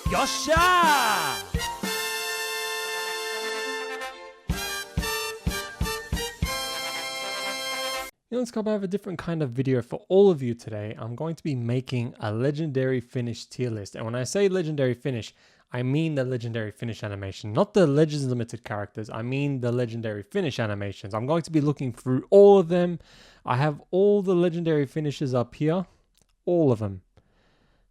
Yosha! Let's go. I have a different kind of video for all of you today. I'm going to be making a legendary finish tier list. And when I say legendary finish, I mean the legendary finish animation, not the Legends Limited characters. I mean the legendary finish animations. I'm going to be looking through all of them. I have all the legendary finishes up here, all of them.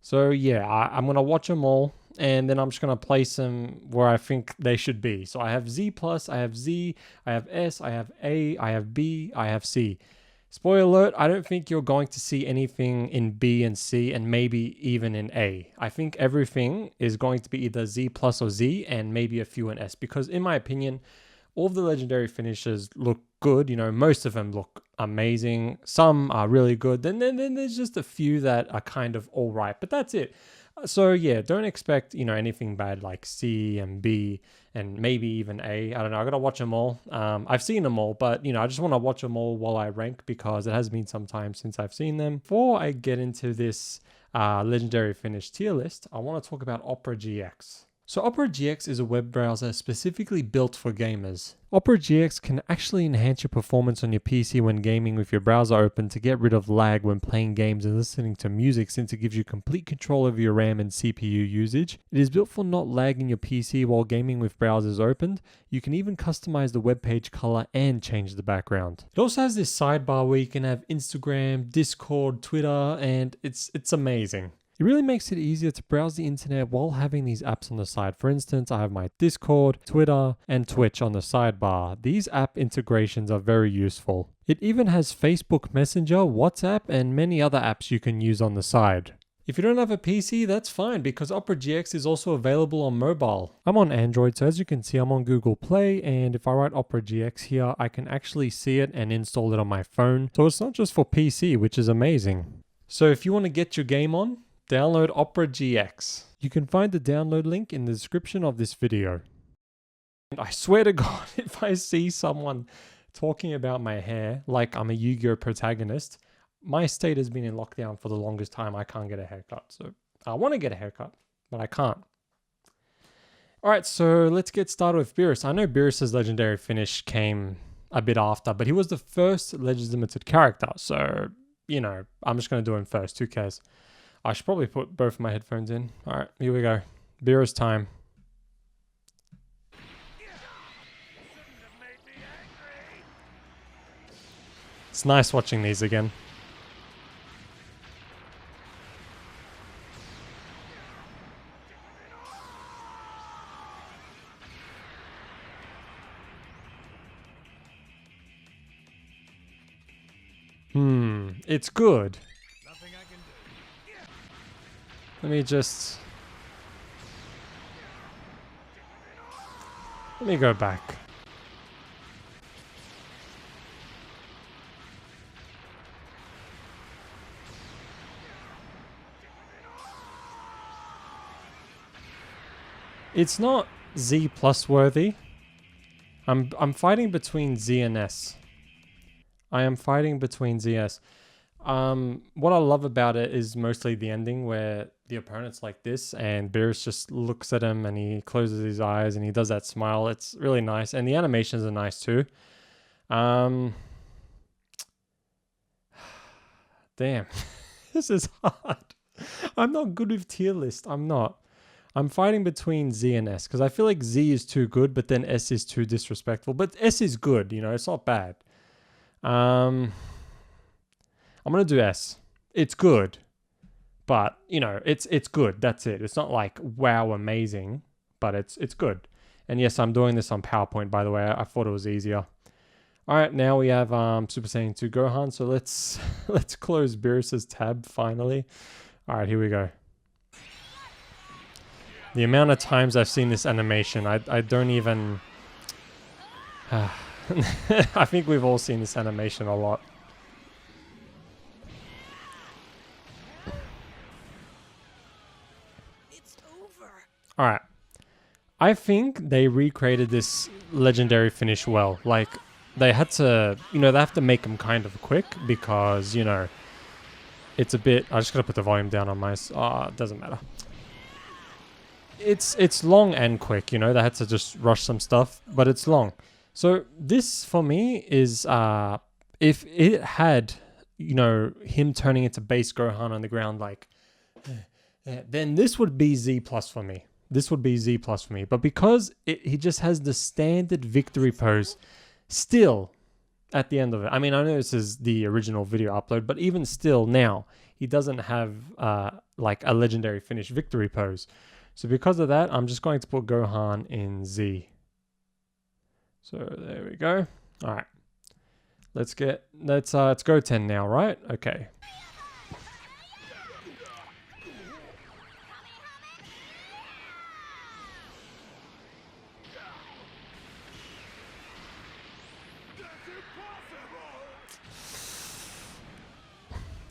So yeah, I'm going to watch them all, and then I'm just going to place them where I think they should be. So I have Z+, I have Z, I have S, I have A, I have B, I have C. Spoiler alert, I don't think you're going to see anything in B and C, and maybe even in A. I think everything is going to be either Z+ or Z, and maybe a few in S, because in my opinion, all of the legendary finishes look good. You know, most of them look amazing. Some are really good. Then there's just a few that are kind of all right, but that's it. So yeah, don't expect, you know, anything bad like C and B and maybe even A. I don't know. I got to watch them all. I've seen them all, but you know, I just want to watch them all while I rank, because it has been some time since I've seen them. Before I get into this legendary finish tier list, I want to talk about Opera GX. So Opera GX is a web browser specifically built for gamers. Opera GX can actually enhance your performance on your PC when gaming with your browser open to get rid of lag when playing games and listening to music, since it gives you complete control over your RAM and CPU usage. It is built for not lagging your PC while gaming with browsers opened. You can even customize the web page color and change the background. It also has this sidebar where you can have Instagram, Discord, Twitter, and it's amazing. It really makes it easier to browse the internet while having these apps on the side. For instance, I have my Discord, Twitter, and Twitch on the sidebar. These app integrations are very useful. It even has Facebook Messenger, WhatsApp, and many other apps you can use on the side. If you don't have a PC, that's fine, because Opera GX is also available on mobile. I'm on Android, so as you can see, I'm on Google Play, and if I write Opera GX here, I can actually see it and install it on my phone. So it's not just for PC, which is amazing. So if you want to get your game on, download Opera GX. You can find the download link in the description of this video. And I swear to God, if I see someone talking about my hair like I'm a Yu-Gi-Oh protagonist, my state has been in lockdown for the longest time. I can't get a haircut. So I want to get a haircut, but I can't. Alright, so let's get started with Beerus. I know Beerus' legendary finish came a bit after, but he was the first Legends Limited character. So, you know, I'm just going to do him first. Who cares? I should probably put both of my headphones in. All right, here we go. Beerus time. It's nice watching these again. It's good. Let me go back. It's not Z+ worthy. I'm fighting between Z and S. I am fighting between ZS. What I love about it is mostly the ending where the opponent's like this and Beerus just looks at him and he closes his eyes and he does that smile. It's really nice. And the animations are nice too. Damn. This is hard. I'm not good with tier list. I'm not. I'm fighting between Z and S because I feel like Z is too good, but then S is too disrespectful. But S is good, you know, it's not bad. I'm going to do S. It's good. But, you know, it's good. That's it. It's not like, wow, amazing. But it's good. And yes, I'm doing this on PowerPoint, by the way. I thought it was easier. All right, now we have Super Saiyan 2 Gohan. So let's close Beerus' tab, finally. All right, here we go. The amount of times I've seen this animation, I don't even... I think we've all seen this animation a lot. Alright, I think they recreated this legendary finish well. Like, they had to, you know, they have to make them kind of quick because, you know, it's a bit... I just gotta put the volume down on my... it doesn't matter. it's long and quick, you know. They had to just rush some stuff, but it's long. So this for me is if it had, you know, him turning into base Gohan on the ground, like, then this would be Z plus for me. This would be Z plus for me. But because he just has the standard victory pose still at the end of it. I mean, I know this is the original video upload, but even still now, he doesn't have like a legendary finish victory pose. So because of that, I'm just going to put Gohan in Z. So there we go. All right. Let's go 10 now, right? Okay.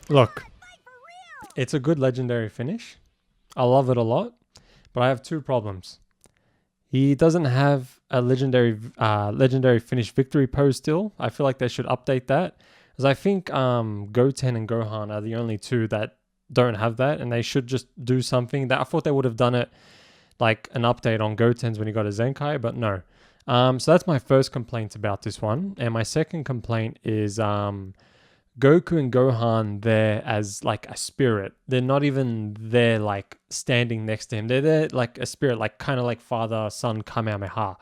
Look, it's a good legendary finish. I love it a lot, but I have two problems. He doesn't have a legendary finish victory pose still. I feel like they should update that, because I think Goten and Gohan are the only two that don't have that, and they should just do something. That I thought they would have done it like an update on Goten's when he got a Zenkai, but no. So that's my first complaint about this one, and my second complaint is Goku and Gohan there as like a spirit. They're not even there like standing next to him. They're there like a spirit, like kind of like father, son, Kamehameha,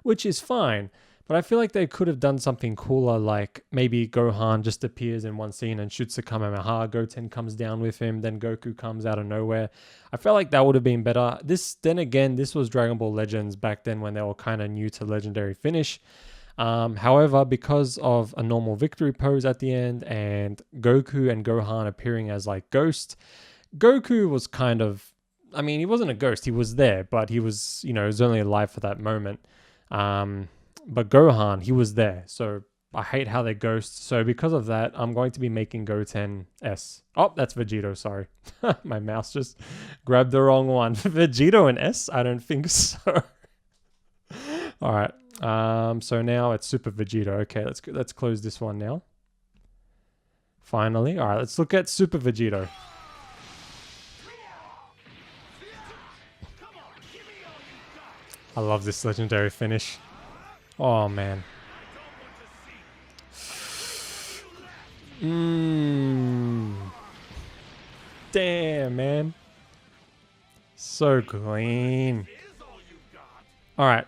which is fine. But I feel like they could have done something cooler, like maybe Gohan just appears in one scene and shoots a Kamehameha, Goten comes down with him, then Goku comes out of nowhere. I felt like that would have been better. Then again, this was Dragon Ball Legends back then when they were kind of new to Legendary Finish. However, because of a normal victory pose at the end and Goku and Gohan appearing as like ghosts, Goku was kind of, I mean, he wasn't a ghost, he was there, but he was, you know, he was only alive for that moment. But Gohan, he was there, so I hate how they ghost. So because of that, I'm going to be making Goten S. Oh, that's Vegito, sorry. My mouse just grabbed the wrong one. Vegito and S? I don't think so. All right. So now it's Super Vegito. Okay, let's close this one now. Finally. All right, let's look at Super Vegito. I love this legendary finish. Oh man. Damn, man. So clean. All right.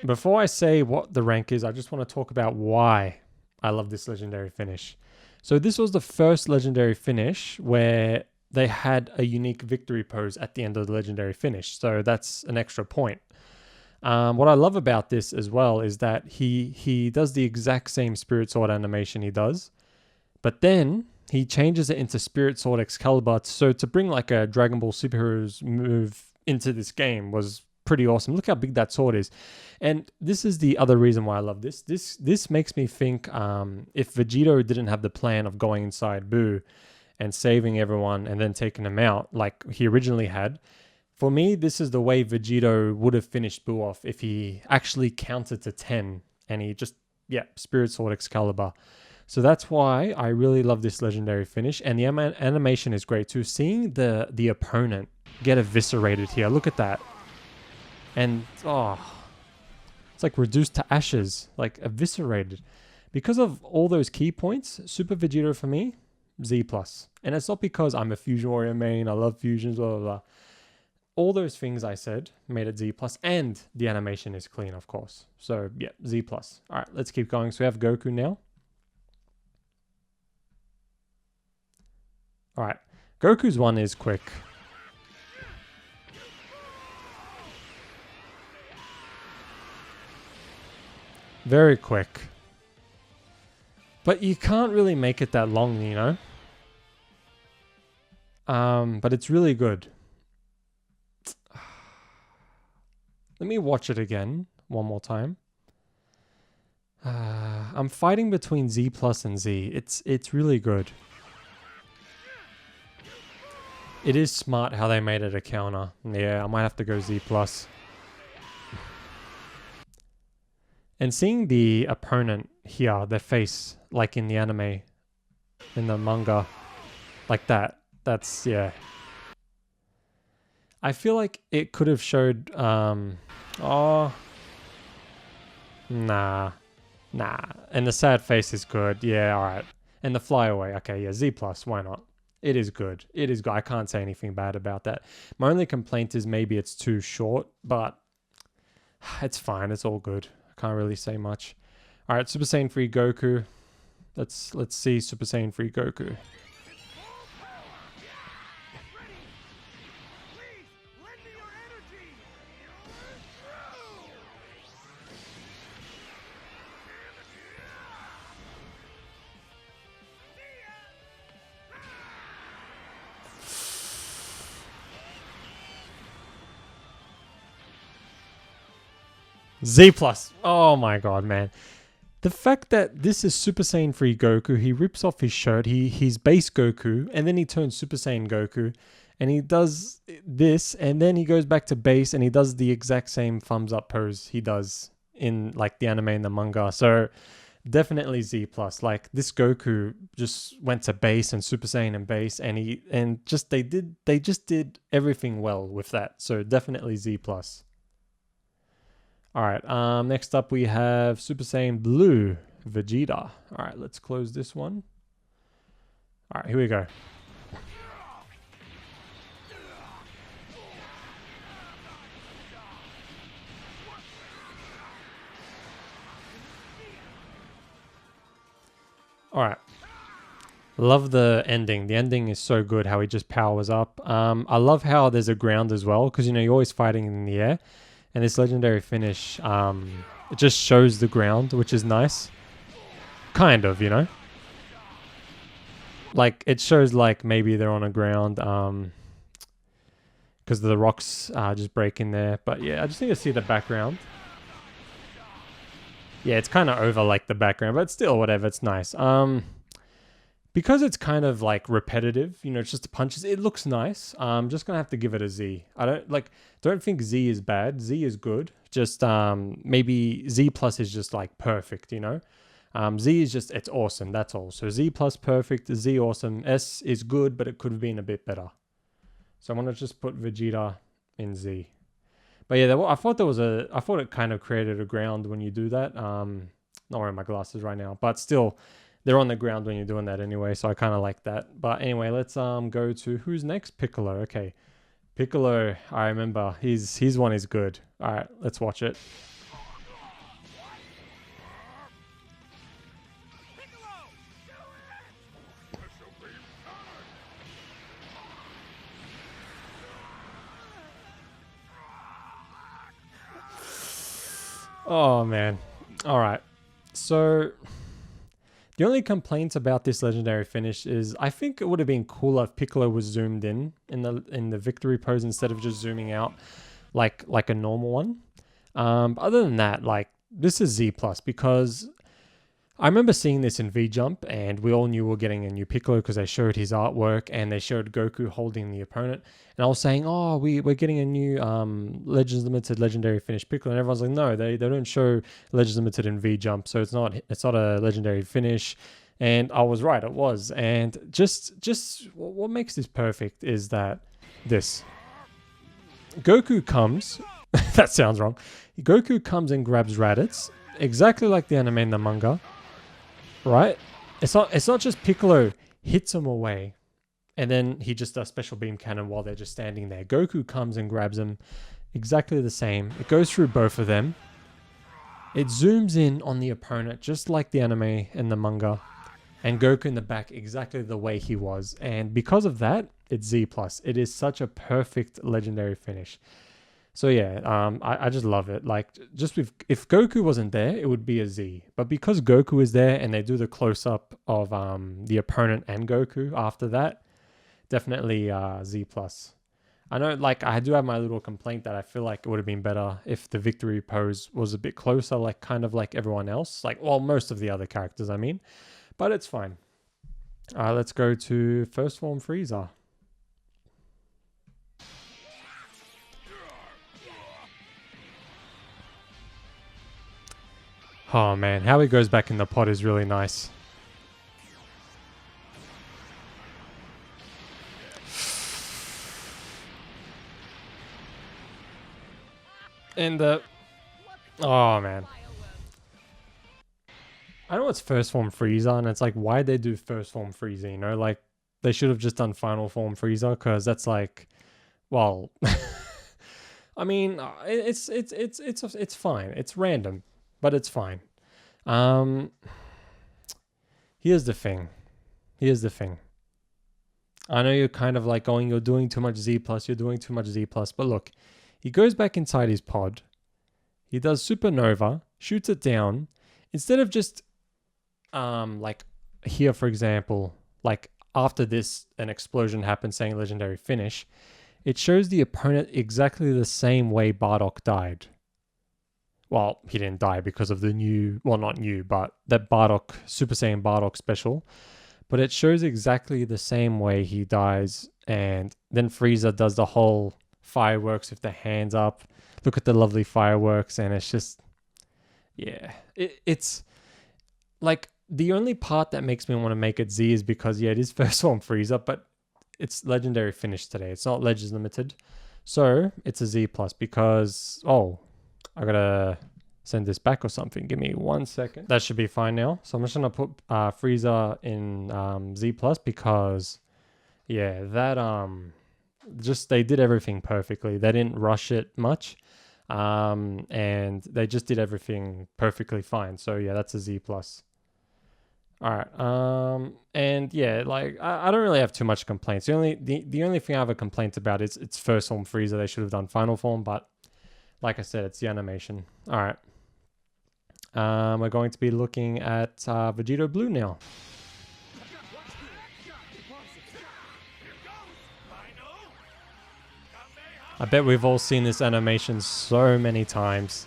Before I say what the rank is, I just want to talk about why I love this legendary finish. So this was the first legendary finish where they had a unique victory pose at the end of the legendary finish. So that's an extra point. What I love about this as well is that he does the exact same Spirit Sword animation he does, but then he changes it into Spirit Sword Excalibur. So to bring like a Dragon Ball Superheroes move into this game was pretty awesome. Look how big that sword is. And this is the other reason why I love this. This makes me think if Vegito didn't have the plan of going inside Buu and saving everyone and then taking him out like he originally had, for me, this is the way Vegito would have finished Buu off if he actually counted to 10 and he just, Spirit Sword Excalibur. So that's why I really love this legendary finish. And the animation is great too. Seeing the opponent get eviscerated here. Look at that. And, it's like reduced to ashes, like eviscerated. Because of all those key points, Super Vegito for me, Z+. And it's not because I'm a Fusion Warrior main, I love fusions, blah, blah, blah. All those things I said made it Z+, and the animation is clean, of course. So, yeah, Z+. All right, let's keep going. So we have Goku now. All right, Goku's one is quick. Very quick. But you can't really make it that long, you know? But it's really good. Let me watch it again one more time. I'm fighting between Z+ and Z. It's really good. It is smart how they made it a counter. Yeah, I might have to go Z+. And seeing the opponent here, their face, like in the anime, in the manga, like that, that's, yeah. I feel like it could have showed, oh, nah. And the sad face is good. Yeah, all right. And the flyaway. Okay, yeah, Z+, why not? It is good. It is good. I can't say anything bad about that. My only complaint is maybe it's too short, but it's fine. It's all good. I can't really say much. All right, Super Saiyan 3 Goku. Let's see Super Saiyan 3 Goku. Z+. Oh my god, man. The fact that this is Super Saiyan 3 Goku, he rips off his shirt, he's base Goku, and then he turns Super Saiyan Goku, and he does this, and then he goes back to base, and he does the exact same thumbs up pose he does in like the anime and the manga. So definitely Z+. Like this Goku just went to base and Super Saiyan and base, and they just did everything well with that. So definitely Z+. All right, next up we have Super Saiyan Blue, Vegeta. All right, let's close this one. All right, here we go. All right. Love the ending. The ending is so good, how he just powers up. I love how there's a ground as well, because, you know, you're always fighting in the air. And this legendary finish, it just shows the ground, which is nice. Kind of, you know? Like, it shows, like, maybe they're on a ground, because the rocks just break in there. But, yeah, I just need to see the background. Yeah, it's kind of over, like, the background, but still, whatever, it's nice. Because it's kind of like repetitive, you know, it's just the punches. It looks nice. I'm just gonna have to give it a Z. I don't think Z is bad. Z is good. Just maybe Z+ is just like perfect, you know. Z is just, it's awesome. That's all. So Z+, perfect. Z awesome. S is good, but it could have been a bit better. So I'm gonna just put Vegeta in Z. But yeah, I thought it kind of created a ground when you do that. Not wearing my glasses right now, but still. They're on the ground when you're doing that anyway, so I kind of like that. But anyway, let's go to who's next? Piccolo. Okay, Piccolo. I remember his one is good. All right, let's watch it. Oh man. All right. So the only complaints about this legendary finish is I think it would have been cooler if Piccolo was zoomed in the victory pose instead of just zooming out like a normal one. But other than that, like this is Z+, because I remember seeing this in V-Jump, and we all knew we were getting a new Piccolo because they showed his artwork and they showed Goku holding the opponent. And I was saying, oh, we're getting a new Legends Limited Legendary Finish Piccolo. And everyone's like, no, they don't show Legends Limited in V-Jump, so it's not a Legendary Finish. And I was right, it was. And just what makes this perfect is that this. Goku comes, that sounds wrong. Goku comes and grabs Raditz, exactly like the anime and the manga. Right? It's not just Piccolo hits him away and then he just does special beam cannon while they're just standing there. Goku comes and grabs him, exactly the same. It goes through both of them. It zooms in on the opponent just like the anime and the manga, and Goku in the back exactly the way he was. And because of that, it's Z+. It is such a perfect legendary finish. So yeah, I just love it. Like, just if Goku wasn't there, it would be a Z. But because Goku is there and they do the close-up of the opponent and Goku after that, definitely Z+. I know, like, I do have my little complaint that I feel like it would have been better if the victory pose was a bit closer, like kind of like everyone else. Like, well, most of the other characters, I mean. But it's fine. Let's go to First Form Frieza. Oh man, how he goes back in the pot is really nice. And the... Oh, man. I know it's first form Frieza, and it's like, why'd they do first form Frieza, you know? Like, they should have just done final form Frieza, because that's like, well... I mean, it's fine. It's random, but it's fine. Here's the thing. Here's the thing. I know you're kind of like going, you're doing too much Z plus, you're doing too much Z plus, but look, he goes back inside his pod. He does supernova, shoots it down. Instead of just, like here, for example, like after this, an explosion happens saying legendary finish. It shows the opponent exactly the same way Bardock died. Well, he didn't die because of the new, well, not new, but that Bardock, Super Saiyan Bardock special. But it shows exactly the same way he dies. And then Frieza does the whole fireworks with the hands up. Look at the lovely fireworks. And it's just, yeah. It's like the only part that makes me want to make it Z is because, yeah, it is first form Frieza, but it's legendary finish today. It's not Legends Limited. So it's a Z plus because, oh, I gotta send this back or something. Give me 1 second. That should be fine now. So I'm just gonna put Frieza in Z plus because, yeah, that just they did everything perfectly. They didn't rush it much, and they just did everything perfectly fine. So yeah, that's a Z plus. All right. And yeah, like I don't really have too much complaints. The only thing I have a complaint about is it's first form Frieza. They should have done final form, but like I said, it's the animation. All right. We're going to be looking at Vegito Blue now. I bet we've all seen this animation so many times.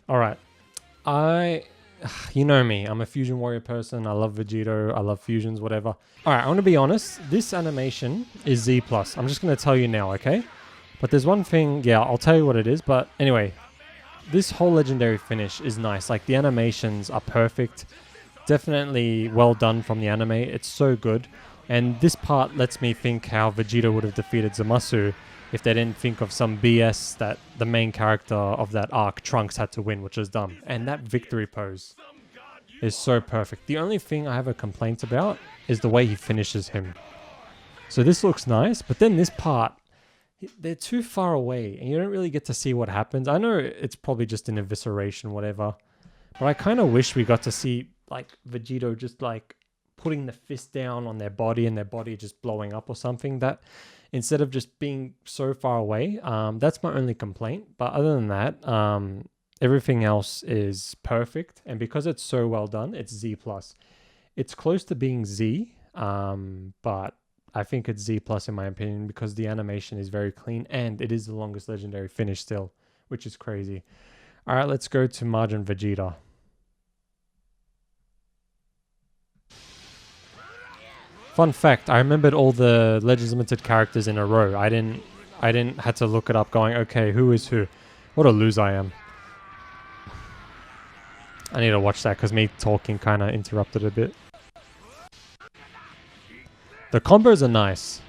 All right. You know me, I'm a Fusion Warrior person. I love Vegito. I love fusions, whatever. All right, I want to be honest. This animation is Z+. I'm just going to tell you now, okay? But there's one thing, yeah, I'll tell you what it is. But anyway, this whole legendary finish is nice. Like, the animations are perfect. Definitely well done from the anime. It's so good. And this part lets me think how Vegeta would have defeated Zamasu if they didn't think of some BS that the main character of that arc, Trunks, had to win, which is dumb. And that victory pose is so perfect. The only thing I have a complaint about is the way he finishes him. So this looks nice, but then this part, they're too far away and you don't really get to see what happens. I know it's probably just an evisceration, whatever, but I kind of wish we got to see like Vegito just like putting the fist down on their body and their body just blowing up or something. That instead of just being so far away, that's my only complaint. But other than that, everything else is perfect. And because it's so well done, it's Z+. It's close to being Z, but I think it's Z+ in my opinion because the animation is very clean and it is the longest legendary finish still, which is crazy. All right, let's go to Majin Vegeta. Fun fact, I remembered all the Legends Limited characters in a row. I didn't had to look it up going, okay, who is who? What a loser I am. I need to watch that because me talking kind of interrupted a bit. The combos are nice.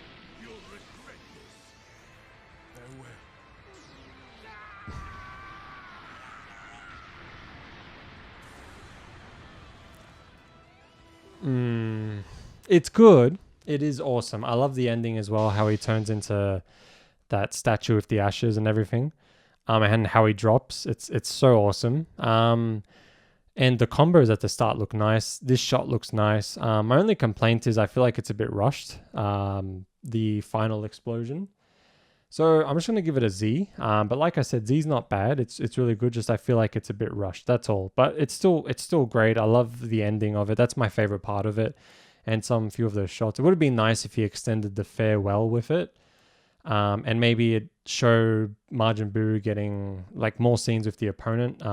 It's good. It is awesome. I love the ending as well, how he turns into that statue with the ashes and everything. And how he drops. It's so awesome. And the combos at the start look nice. This shot looks nice. My only complaint is I feel like it's a bit rushed. The final explosion. So I'm just going to give it a Z. But like I said, Z's not bad. It's really good. Just I feel like it's a bit rushed. That's all. But it's still great. I love the ending of it. That's my favorite part of it. And some few of those shots. It would have been nice if he extended the farewell with it. And maybe it showed Majin Buu getting like more scenes with the opponent.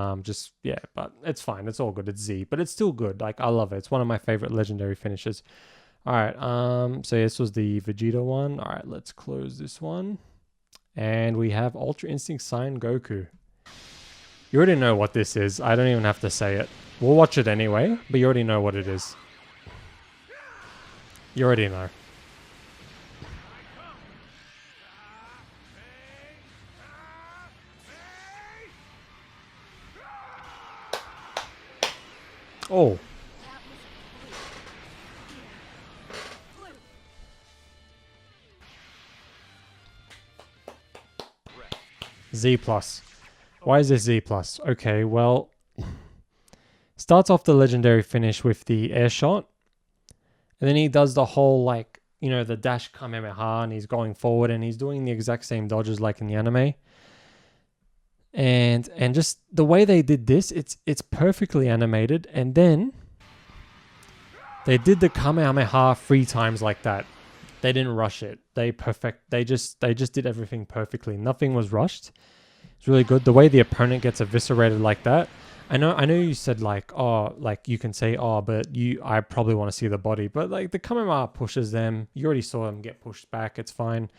Yeah, but it's fine. It's all good. It's Z, but it's still good. Like I love it. It's one of my favorite legendary finishes. All right. So this was the Vegeta one. All right, let's close this one. And we have Ultra Instinct Saiyan Goku. You already know what this is. I don't even have to say it. We'll watch it anyway, but you already know what it is. You already know. Oh. Z plus. Why is this Z plus? Okay, well, starts off the legendary finish with the air shot, and then he does the whole, like, you know, the dash kamehameha, and he's going forward, and he's doing the exact same dodges like in the anime. And just the way they did this, it's perfectly animated. And then they did the kamehameha 3 times like that. They didn't rush it. They just did everything perfectly. Nothing was rushed. It's really good. The way the opponent gets eviscerated like that. I know you said like, oh, like you can say, oh, but I probably want to see the body. But like the kamehameha pushes them. You already saw them get pushed back. It's fine.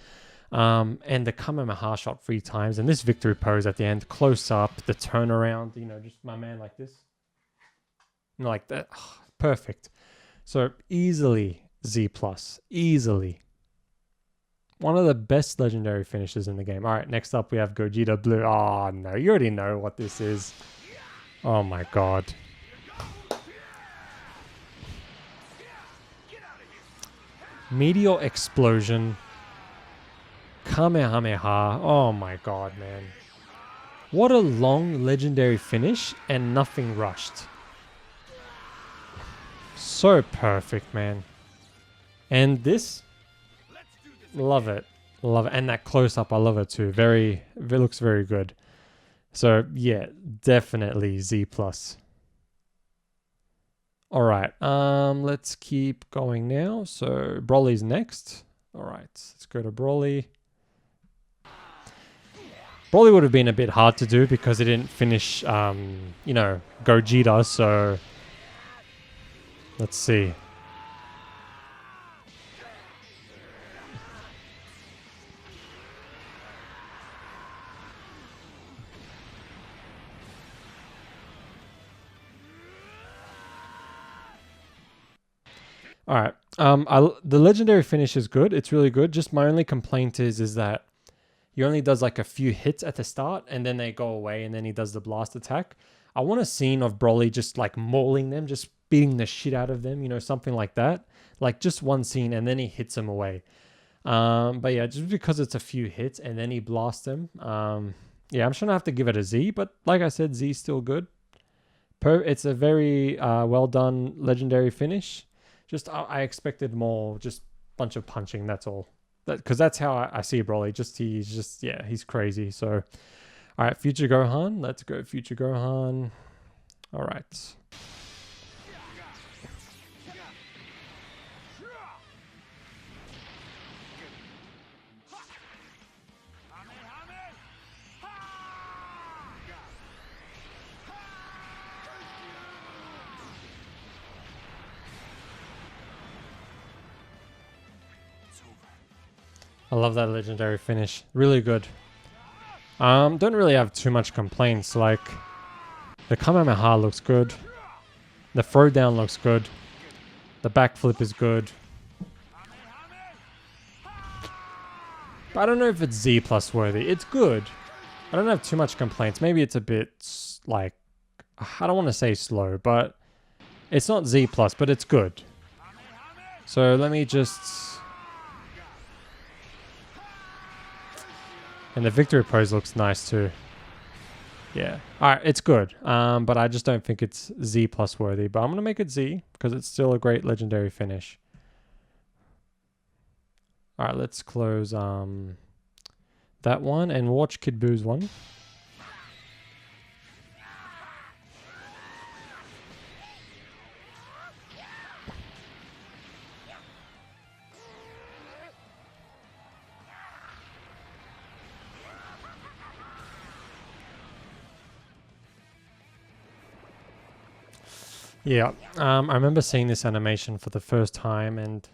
And the kamehameha shot 3 times, and this victory pose at the end, close up, the turnaround, you know, just my man like this, you know, like that. Oh, perfect. So easily Z plus, easily one of the best legendary finishes in the game. All right, next up we have Gogeta Blue. Oh no, you already know what this is. Oh my god. Meteor explosion. Kamehameha. Oh my god, man. What a long legendary finish and nothing rushed. So perfect, man. And this, love it. Love it. And that close up, I love it too. It looks very good. So yeah, definitely Z plus. All right, let's keep going now. So Broly's next. All right, let's go to Broly. Broly would have been a bit hard to do because he didn't finish, you know, Gogeta, so let's see. All right, the legendary finish is good. It's really good. Just my only complaint is that he only does like a few hits at the start and then they go away and then he does the blast attack. I want a scene of Broly just like mauling them, just beating the shit out of them, you know, something like that. Like just one scene and then he hits them away. But yeah, just because it's a few hits and then he blasts them. Yeah, I'm sure I have to give it a Z, but like I said, Z is still good. It's a very well done legendary finish. Just I expected more, just bunch of punching, that's all. Because that's how I see Broly. He's crazy. So, all right, Future Gohan. Let's go Future Gohan. All right. I love that legendary finish. Really good. Don't really have too much complaints. Like, the Kamehameha looks good. The throwdown looks good. The backflip is good. But I don't know if it's Z plus worthy. It's good. I don't have too much complaints. Maybe it's a bit, like, I don't want to say slow, but it's not Z plus, but it's good. So let me just... And the victory pose looks nice too. Yeah. Alright, it's good. But I just don't think it's Z plus worthy. But I'm going to make it Z because it's still a great legendary finish. Alright, let's close that one and watch Kid Buu's one. Yeah, I remember seeing this animation for the first time, and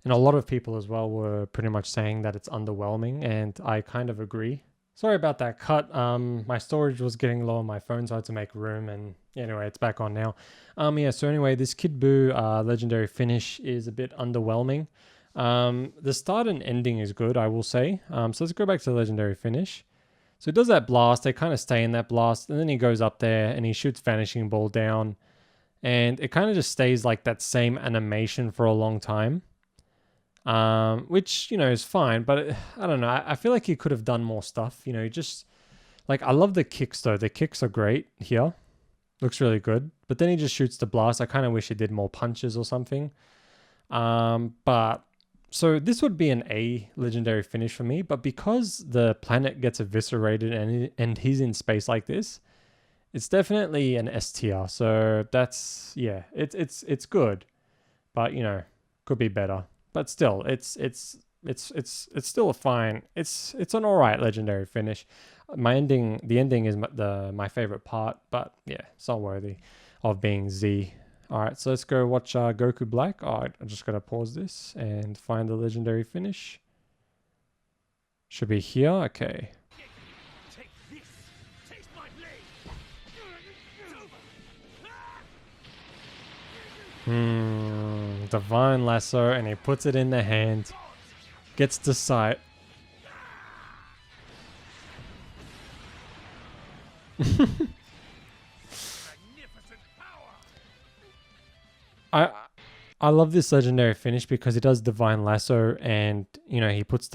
And a lot of people as well were pretty much saying that it's underwhelming, and I kind of agree. Sorry about that cut. My storage was getting low on my phone, so I had to make room, and anyway, it's back on now. Yeah, so anyway, this Kid Buu legendary finish is a bit underwhelming. The start and ending is good, I will say. So let's go back to the legendary finish. So he does that blast, they kind of stay in that blast, and then he goes up there and he shoots Vanishing Ball down. And it kind of just stays like that same animation for a long time. Which, you know, is fine, but I don't know. I feel like he could have done more stuff. You know, just like, I love the kicks though. The kicks are great here. Looks really good. But then he just shoots the blast. I kind of wish he did more punches or something. But so this would be an A legendary finish for me, but because the planet gets eviscerated and he's in space like this, it's definitely an S tier. So that's, yeah, it's good, but you know, could be better. But still, it's still a fine. It's an alright legendary finish. The ending is my favorite part, but yeah, it's not worthy of being Z. Alright, so let's go watch Goku Black. Alright, I just gotta pause this and find the legendary finish. Should be here. Okay. Divine Lasso, and he puts it in the hand. Gets the sight. I love this legendary finish because he does Divine Lasso, and you know, he puts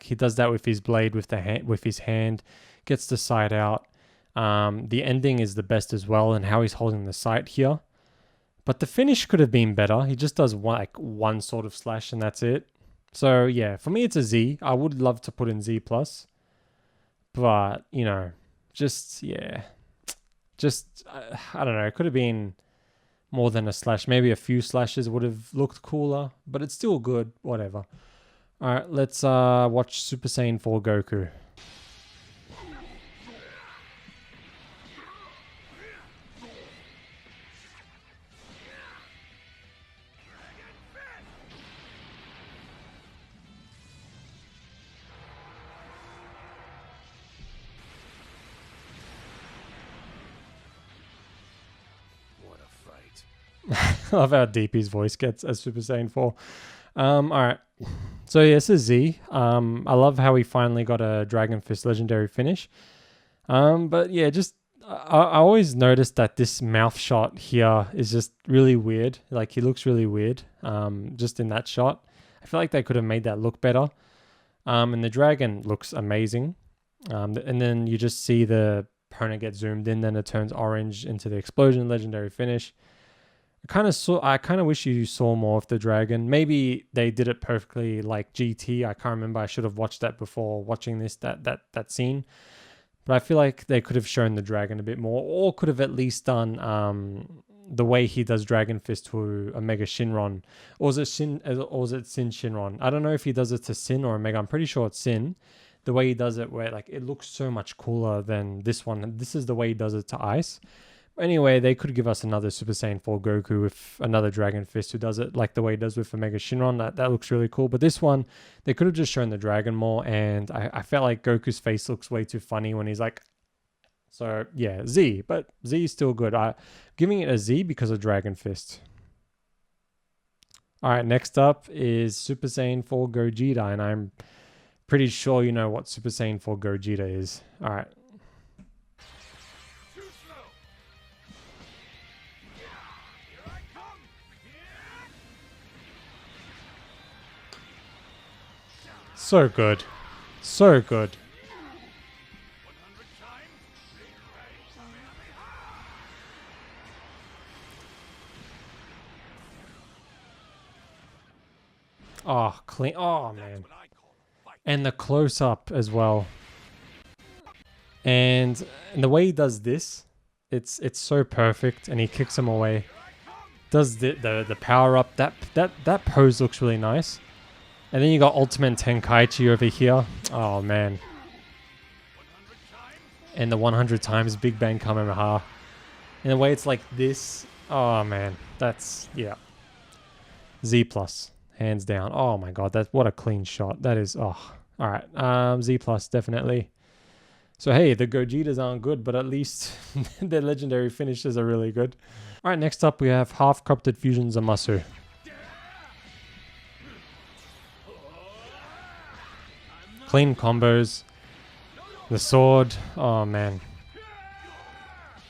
he does that with his blade with his hand, gets the sight out. The ending is the best as well, and how he's holding the sight here. But the finish could have been better. He just does one sort of slash and that's it. So yeah, for me it's a Z. I would love to put in Z+. But, you know, just, yeah. Just, I don't know. It could have been more than a slash. Maybe a few slashes would have looked cooler. But it's still good. Whatever. Alright, let's watch Super Saiyan 4 Goku. I love how deep his voice gets as Super Saiyan 4. Alright. So yeah, this is Z. I love how he finally got a Dragon Fist legendary finish. But yeah, just I always noticed that this mouth shot here is just really weird. Like, he looks really weird. Just in that shot. I feel like they could have made that look better. And the dragon looks amazing. And then you just see the opponent get zoomed in, then it turns orange into the explosion legendary finish. I kind of wish you saw more of the dragon. Maybe they did it perfectly like GT. I can't remember. I should have watched that before watching this that scene. But I feel like they could have shown the dragon a bit more, or could have at least done the way he does Dragon Fist to a Mega Shinron, or is it Sin Shinron? I don't know if he does it to Sin or Omega. I'm pretty sure it's Sin. The way he does it, where like it looks so much cooler than this one. This is the way he does it to Ice. Anyway, they could give us another Super Saiyan 4 Goku with another Dragon Fist who does it like the way he does with Omega Shinron. That looks really cool. But this one, they could have just shown the dragon more. And I felt like Goku's face looks way too funny when he's like... So, yeah, Z. But Z is still good. I'm giving it a Z because of Dragon Fist. Alright, next up is Super Saiyan 4 Gogeta. And I'm pretty sure you know what Super Saiyan 4 Gogeta is. Alright. So good. So good. Oh, clean. Oh, man. And the close-up as well. And the way he does this, it's so perfect. And he kicks him away. Does the power-up. That pose looks really nice. And then you got Ultimate Tenkaichi over here. Oh, man. And the 100 times Big Bang Kamehameha. In the way it's like this. Oh, man. That's, yeah. Z+. hands down. Oh my god, that's what a clean shot. That is, oh, all right. Z plus definitely. So hey, the Gogetas aren't good, but at least their legendary finishes are really good. All right, next up we have half corrupted fusion Zamasu. Clean combos. The sword. Oh man.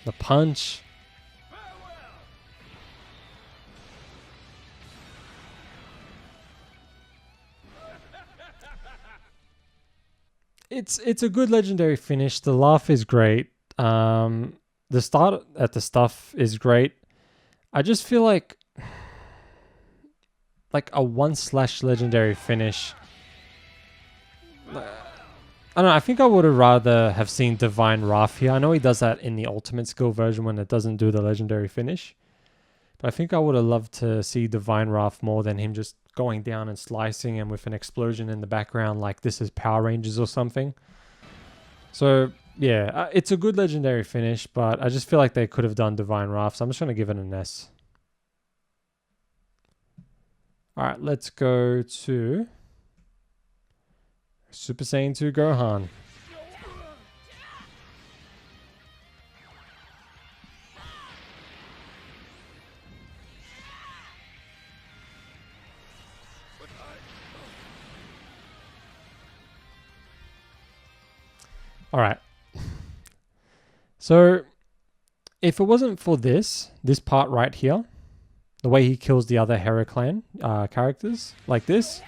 The punch. It's a good legendary finish. The laugh is great. The start at the stuff is great. I just feel like a 1/ legendary finish. I don't know. I think I would have rather have seen Divine Wrath here. I know he does that in the Ultimate Skill version when it doesn't do the legendary finish. But I think I would have loved to see Divine Wrath more than him just going down and slicing and with an explosion in the background like this is Power Rangers or something. So, yeah, it's a good legendary finish, but I just feel like they could have done Divine Wrath, so I'm just going to give it an S. Alright, let's go to Super Saiyan 2 Gohan. Alright. So, if it wasn't for this part right here, the way he kills the other Hera Clan characters, like this,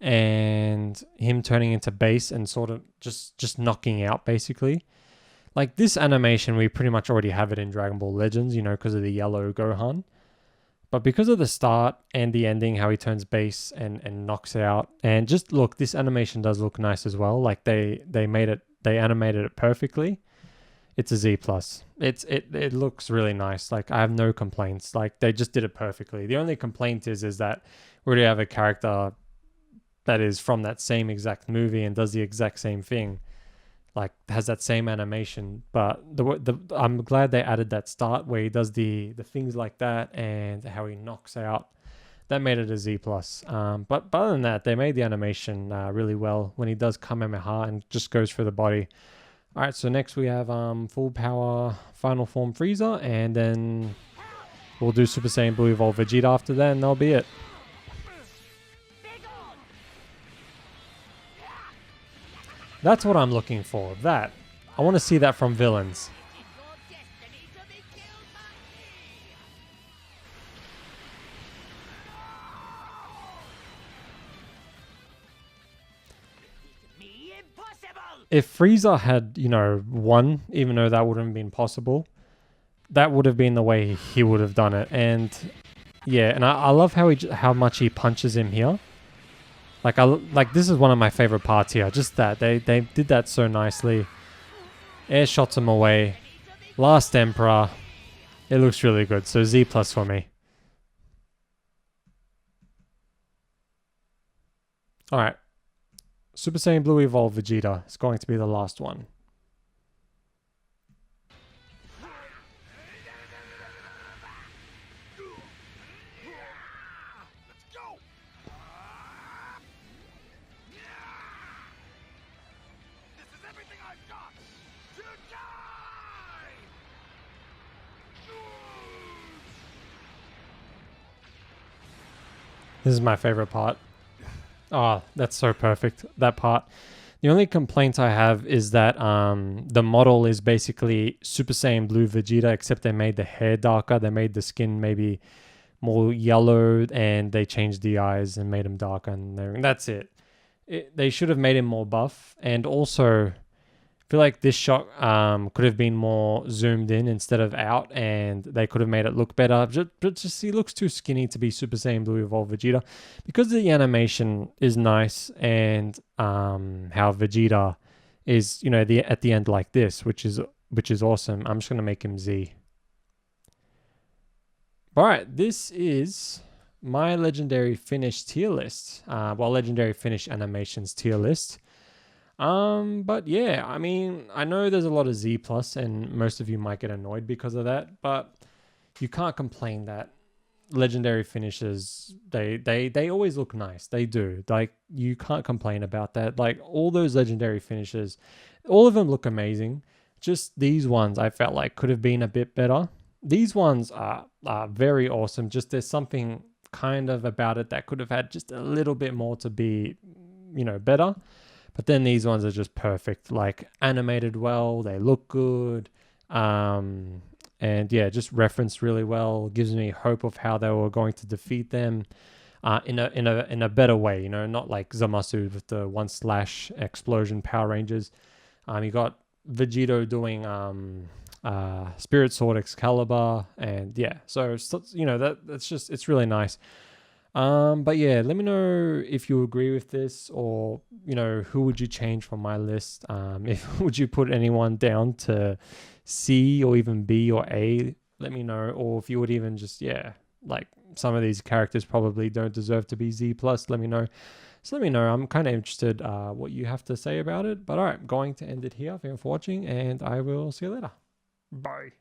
and him turning into base and sort of just knocking out, basically. Like, this animation, we pretty much already have it in Dragon Ball Legends, you know, because of the yellow Gohan. But because of the start and the ending, how he turns base and knocks out, and just look, this animation does look nice as well. Like they animated it perfectly. It's a Z plus. It looks really nice. Like I have no complaints. Like they just did it perfectly. The only complaint is that we already have a character that is from that same exact movie and does the exact same thing. Like has that same animation, but I'm glad they added that start where he does the things like that and how he knocks out. That made it a Z plus. But other than that, they made the animation really well when he does Kamehameha and just goes through the body. All right, so next we have full power final form Frieza, and then we'll do Super Saiyan Blue Evolve Vegeta after that, and that'll be it. That's what I'm looking for. That. I want to see that from villains. If Frieza had, you know, won, even though that wouldn't have been possible, that would have been the way he would have done it. And yeah, and I love how much he punches him here. Like this is one of my favorite parts here. Just that they did that so nicely. Air shots him away. Last Emperor. It looks really good. So Z plus for me. All right. Super Saiyan Blue Evolve Vegeta is going to be the last one. This is my favorite part. Oh, that's so perfect, that part. The only complaint I have is that the model is basically Super Saiyan Blue Vegeta, except they made the hair darker. They made the skin maybe more yellow, and they changed the eyes and made him darker. And that's it. They should have made him more buff. And also, I feel like this shot could have been more zoomed in instead of out, and they could have made it look better. Just he looks too skinny to be Super Saiyan Blue Evolve Vegeta. Because the animation is nice, and how Vegeta is, you know, at the end like this, which is awesome. I'm just gonna make him Z. All right, this is my legendary finish tier list. Legendary finish animations tier list. But yeah, I mean, I know there's a lot of Z plus and most of you might get annoyed because of that, but you can't complain that legendary finishes, they always look nice. They do. Like, you can't complain about that. Like, all those legendary finishes, all of them look amazing. Just these ones I felt like could have been a bit better. These ones are very awesome. Just there's something kind of about it that could have had just a little bit more to be, better. But then these ones are just perfect, like animated well, they look good. And yeah, just referenced really well. Gives me hope of how they were going to defeat them in a better way, not like Zamasu with the one slash explosion Power Rangers. You got Vegito doing Spirit Sword Excalibur, and yeah, so that's just, it's really nice. But yeah, let me know if you agree with this, or who would you change from my list. If would you put anyone down to C or even B or A, let me know. Or if you would even just, like some of these characters probably don't deserve to be Z plus, let me know. So let me know. I'm kind of interested what you have to say about it. But all right, I'm going to end it here. Thank you for watching, and I will see you later. Bye.